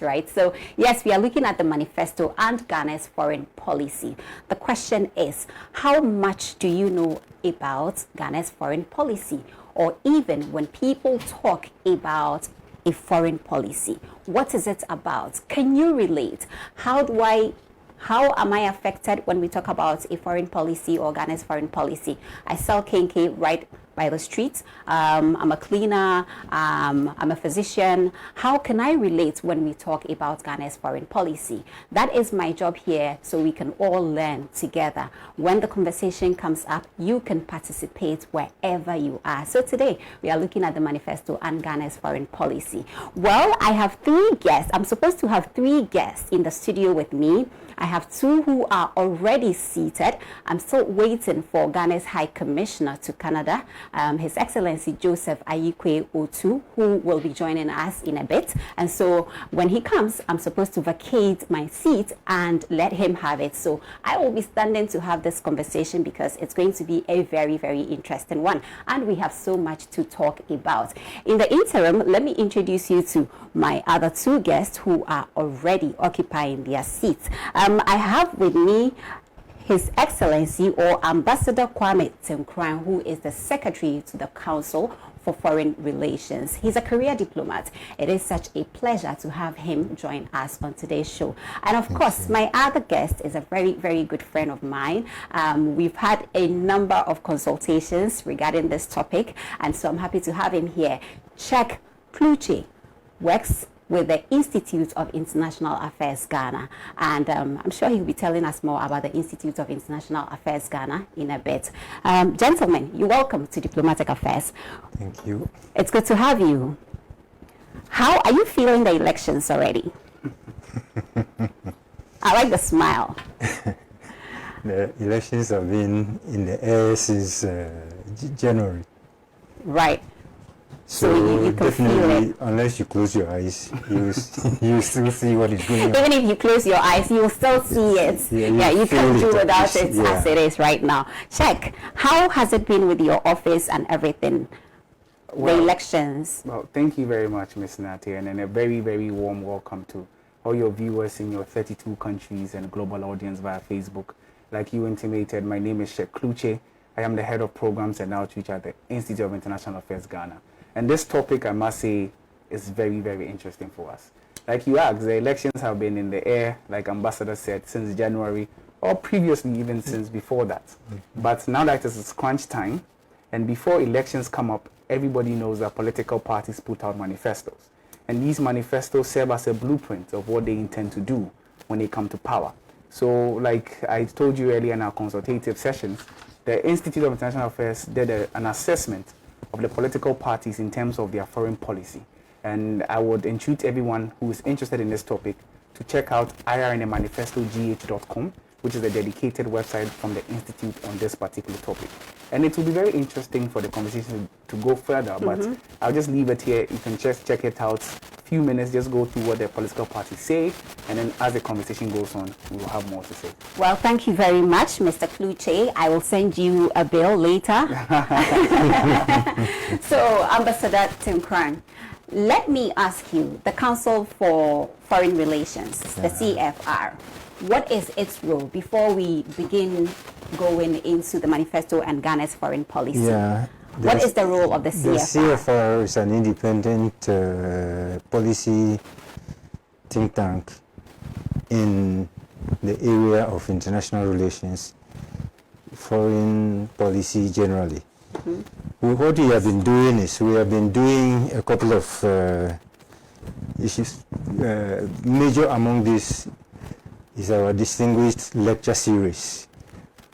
Right. So, yes, we are looking at the manifesto and Ghana's foreign policy. The question is, how much do you know about Ghana's foreign policy? Or even when people talk about a foreign policy, what is it about? Can you relate? How am I affected when we talk about a foreign policy or Ghana's foreign policy? I sell kenke right by the streets. I'm a cleaner. I'm a physician. How can I relate when we talk about Ghana's foreign policy? That is my job here, so we can all learn together. When the conversation comes up, you can participate wherever you are. So today, we are looking at the manifesto and Ghana's foreign policy. Well, I have 3 guests. I'm supposed to have 3 guests in the studio with me. I have 2 who are already seated. I'm still waiting for Ghana's High Commissioner to Canada, His Excellency Joseph Ayikwe Otu, who will be joining us in a bit. And so when he comes, I'm supposed to vacate my seat and let him have it. So I will be standing to have this conversation because it's going to be a very, very interesting one. And we have so much to talk about. In the interim, let me introduce you to my other 2 guests who are already occupying their seats. I have with me His Excellency or Ambassador Kwame Temkran, who is the Secretary to the Council for Foreign Relations. He's a career diplomat. It is such a pleasure to have him join us on today's show. And of course, my other guest is a very, very good friend of mine. We've had a number of consultations regarding this topic, and so I'm happy to have him here. Czech Kluche works with the Institute of International Affairs Ghana. And I'm sure he'll be telling us more about the Institute of International Affairs Ghana in a bit. Gentlemen, you're welcome to Diplomatic Affairs. Thank you. It's good to have you. How are you feeling the elections already? I like the smile. The elections have been in the air since January. Right. So you can feel it. Unless you close your eyes, you still see what is going on. Even if you close your eyes, you will still see it. Yeah, you can't do without it yeah. as it is right now. Check. How has it been with your office and everything? Well, the elections. Well, thank you very much, Ms. Nati, and a very, very warm welcome to all your viewers in your 32 countries and global audience via Facebook. Like you intimated, my name is Czech Kluche. I am the head of programs and outreach at the Institute of International Affairs Ghana. And this topic, I must say, is very, very interesting for us. Like you asked, the elections have been in the air, like Ambassador said, since January, or previously even since before that. But now that it's crunch time, and before elections come up, everybody knows that political parties put out manifestos. And these manifestos serve as a blueprint of what they intend to do when they come to power. So, like I told you earlier in our consultative sessions, the Institute of International Affairs did an assessment of the political parties in terms of their foreign policy. And I would entreat everyone who is interested in this topic to check out irnmanifestogh.com, which is a dedicated website from the Institute on this particular topic. And it will be very interesting for the conversation to go further, but I'll just leave it here. You can just check it out. A few minutes, just go through what the political parties say, and then as the conversation goes on, we will have more to say. Well, thank you very much, Mr. Kluche. I will send you a bill later. So, Ambassador Temkran, let me ask you, the Council for Foreign Relations, the CFR, what is its role before we begin going into the manifesto and Ghana's foreign policy? Yeah. What is the role of the CFR? The CFR is an independent policy think tank in the area of international relations, foreign policy generally. What we have been doing is we have been doing a couple of issues. Major among these is our distinguished lecture series,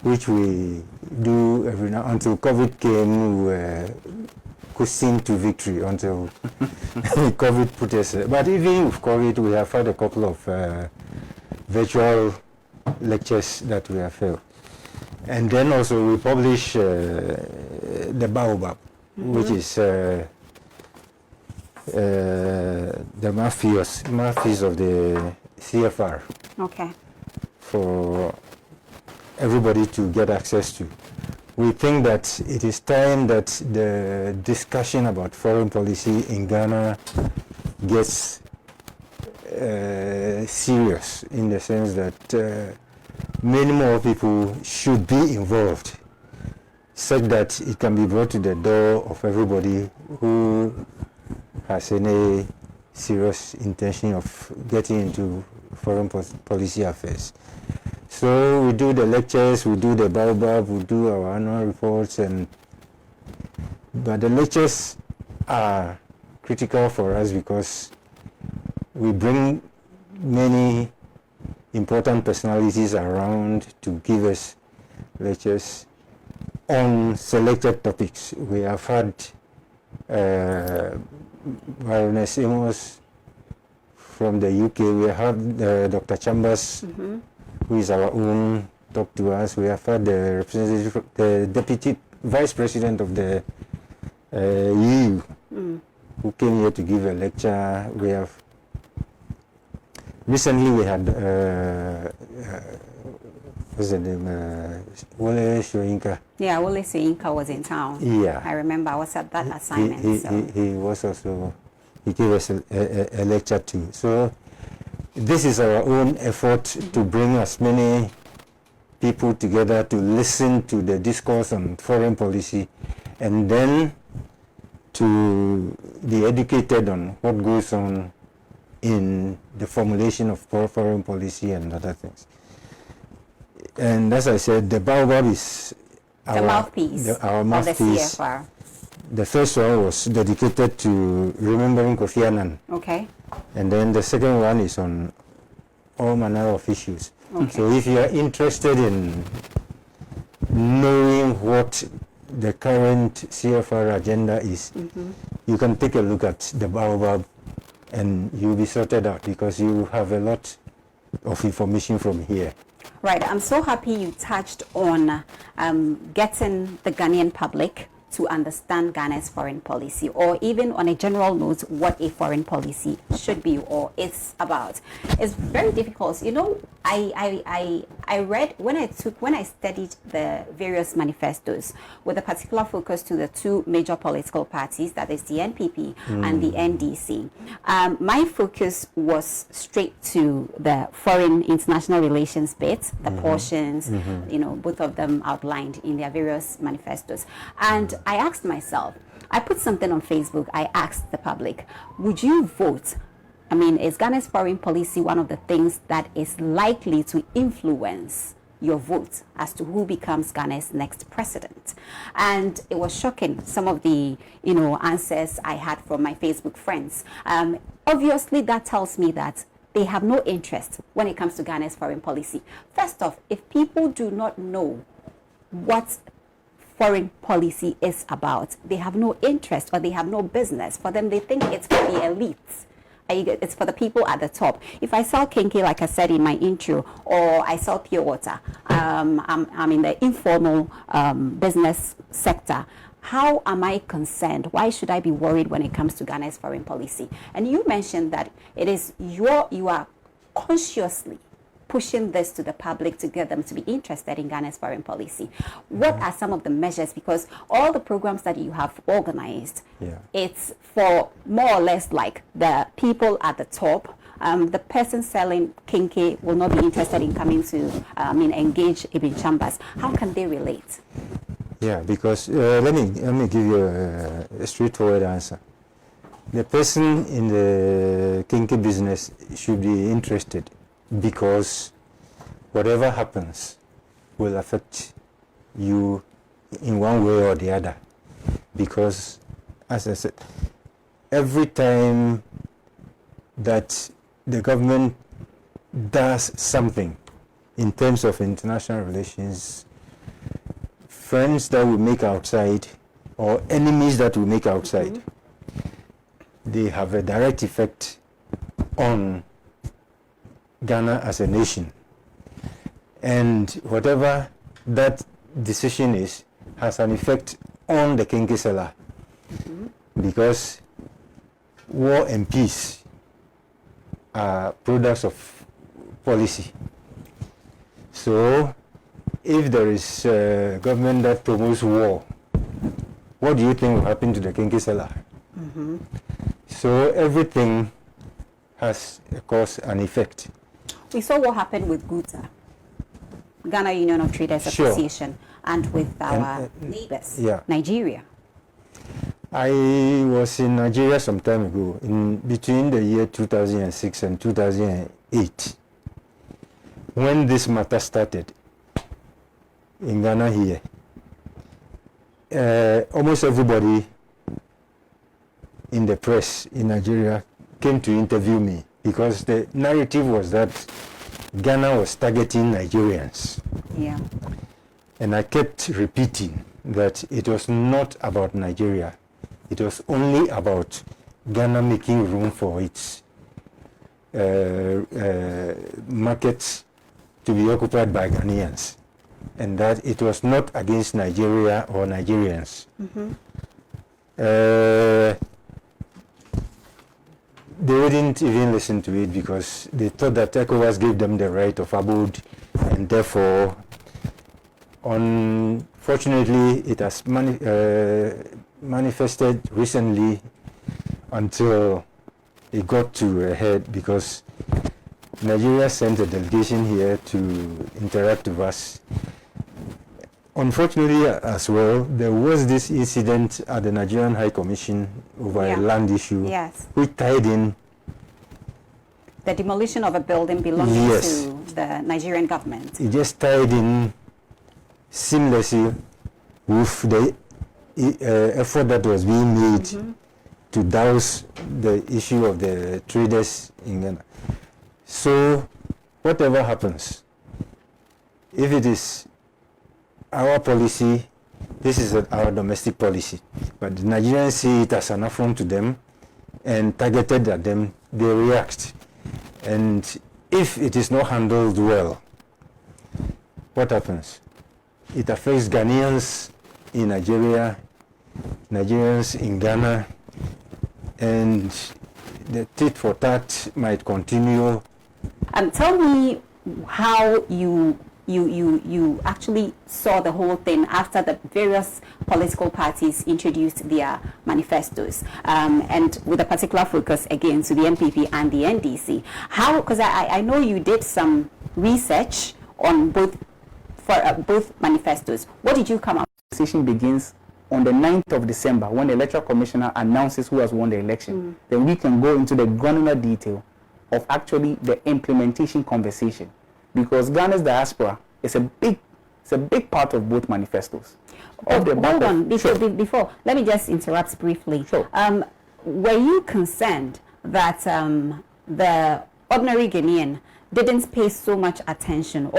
which we do every now until COVID came. We were coasting to victory until COVID put us. But even with COVID, we have had a couple of virtual lectures that we have held. And then also we publish the Baobab, which is the Murphy's of the CFR. Okay. For everybody to get access to. We think that it is time that the discussion about foreign policy in Ghana gets serious in the sense that many more people should be involved, such that it can be brought to the door of everybody who has any serious intention of getting into foreign policy affairs. So we do the lectures, we do the baobab, we do our annual reports, but the lectures are critical for us because we bring many important personalities around to give us lectures on selected topics. We have had Baroness Amos from the UK. We have Dr. Chambers, who is our own, talk to us. We have had the representative, the Deputy Vice President of the EU, who came here to give a lecture. We have recently we had what's the name? Wole Soyinka. Yeah, Wole Soyinka was in town. Yeah, I remember I was at that assignment. He was also, he gave us a lecture too. So this is our own effort to bring as many people together to listen to the discourse on foreign policy, and then to be educated on what goes on in the formulation of foreign policy and other things. And as I said, the baobab is our mouthpiece. Our mouthpiece. Of the CFR. The first one was dedicated to remembering Kofi Annan. Okay. And then the second one is on all manner of issues. Okay. So if you are interested in knowing what the current CFR agenda is, you can take a look at the baobab and you'll be sorted out because you have a lot of information from here. Right. I'm so happy you touched on getting the Ghanaian public to understand Ghana's foreign policy, or even on a general note, what a foreign policy should be or is about. It's very difficult. You know, I read when I studied the various manifestos with a particular focus to the two major political parties, that is the NPP and the NDC. My focus was straight to the foreign international relations bit, the portions, you know, both of them outlined in their various manifestos. And I asked myself, I put something on Facebook, I asked the public, would you vote? I mean, is Ghana's foreign policy one of the things that is likely to influence your vote as to who becomes Ghana's next president? And it was shocking, some of the, you know, answers I had from my Facebook friends. Obviously, that tells me that they have no interest when it comes to Ghana's foreign policy. First off, if people do not know what foreign policy is about, they have no interest or they have no business. For them, they think it's for the elites. It's for the people at the top. If I sell kinky, like I said in my intro, or I sell pure water, I'm in the informal business sector, how am I concerned? Why should I be worried when it comes to Ghana's foreign policy? And you mentioned that it is you are consciously pushing this to the public to get them to be interested in Ghana's foreign policy. What are some of the measures? Because all the programs that you have organized, it's for more or less like the people at the top. The person selling kinky will not be interested in coming to, engage Ibn Chambers. How can they relate? Yeah, because let me give you a straightforward answer. The person in the kinky business should be interested, because whatever happens will affect you in one way or the other. Because, as I said, every time that the government does something in terms of international relations, friends that we make outside or enemies that we make outside, they have a direct effect on Ghana as a nation. And whatever that decision is has an effect on the kinky seller. Because war and peace are products of policy. So if there is a government that promotes war, what do you think will happen to the kinky seller? So everything has a cause and effect. We saw what happened with GUTA, Ghana Union of Traders Sure. Association, and with our neighbors, yeah. Nigeria. I was in Nigeria some time ago, in between the year 2006 and 2008, when this matter started in Ghana here. Almost everybody in the press in Nigeria came to interview me because the narrative was that Ghana was targeting Nigerians. Yeah. And I kept repeating that it was not about Nigeria. It was only about Ghana making room for its markets to be occupied by Ghanaians, and that it was not against Nigeria or Nigerians. They wouldn't even listen to it because they thought that ECOWAS gave them the right of abode, and therefore, unfortunately, it has manifested recently until it got to a head because Nigeria sent a delegation here to interact with us. Unfortunately, as well, there was this incident at the Nigerian High Commission over a land issue, yes, which tied in the demolition of a building belonging Yes. to the Nigerian government. It just tied in seamlessly with the effort that was being made to douse the issue of the traders in Ghana. So, whatever happens, if it is our policy, this is our domestic policy, but the Nigerians see it as an affront to them and targeted at them, they react. And if it is not handled well, what happens? It affects Ghanaians in Nigeria, Nigerians in Ghana, and the tit for tat might continue. And tell me how you actually saw the whole thing after the various political parties introduced their manifestos, and with a particular focus again to the MPP and the NDC. How? Because I know you did some research on both manifestos. What did you come up? The session begins on the 9th of December when the electoral commissioner announces who has won the election. Then we can go into the granular detail of actually the implementation conversation, because Ghana's diaspora is a big part of both manifestos. Hold on, before, let me just interrupt briefly. Sure. Were you concerned that the ordinary Ghanaian didn't pay so much attention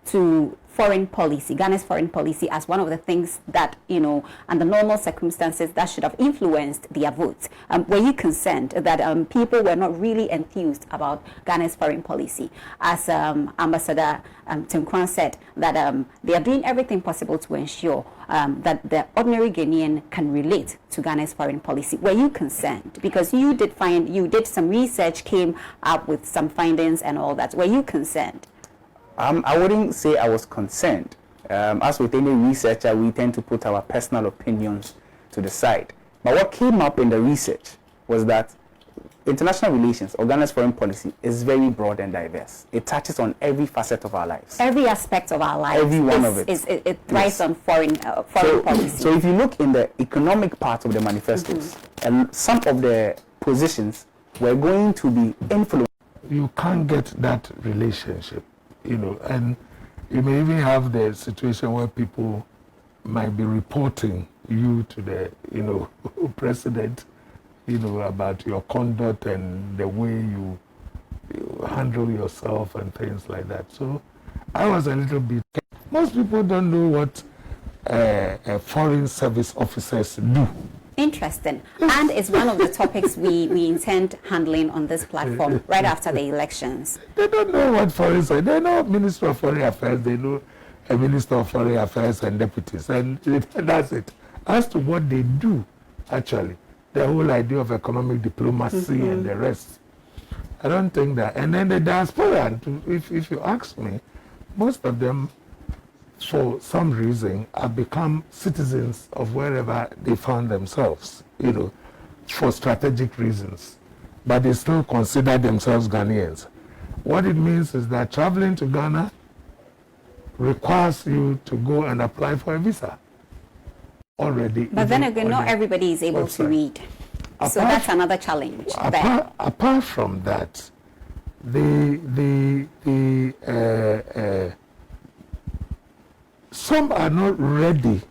to foreign policy, Ghana's foreign policy, as one of the things that, under normal circumstances, that should have influenced their votes? Were you concerned that people were not really enthused about Ghana's foreign policy? As Ambassador Tim Kwan said, that they are doing everything possible to ensure that the ordinary Ghanaian can relate to Ghana's foreign policy. Were you concerned? Because you did some research, came up with some findings and all that. Were you concerned? I wouldn't say I was concerned. As with any researcher, we tend to put our personal opinions to the side. But what came up in the research was that international relations, or Ghana's foreign policy, is very broad and diverse. It touches on every facet of our lives. Every aspect of our lives. Every one of it. It thrives on foreign policy. So if you look in the economic part of the manifestos, and some of the positions were going to be influenced. You can't get that relationship. And you may even have the situation where people might be reporting you to the, president, about your conduct and the way you handle yourself and things like that. So I was a little bit. Most people don't know what foreign service officers do. Interesting. And it's one of the topics we intend handling on this platform right after the elections. They don't know what foreign service. They know Minister of Foreign Affairs. They know a Minister of Foreign Affairs and deputies. And that's it. As to what they do, actually, the whole idea of economic diplomacy and the rest, I don't think that. And then the diaspora, if you ask me, most of them, for some reason, have become citizens of wherever they found themselves, for strategic reasons. but they still consider themselves Ghanaians. What it means is that traveling to Ghana requires you to go and apply for a visa already. But then again, not everybody is able to read. So that's another challenge. Apart from that, some are not ready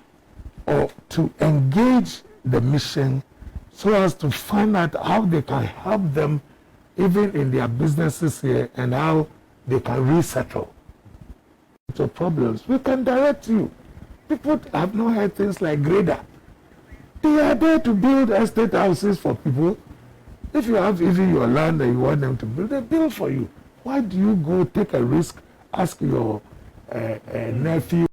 or to engage the mission so as to find out how they can help them even in their businesses here and how they can resettle to problems. We can direct you. People have not heard things like grader. They are there to build estate houses for people. If you have even your land and you want them to build, they build for you. Why do you go take a risk, ask your nephew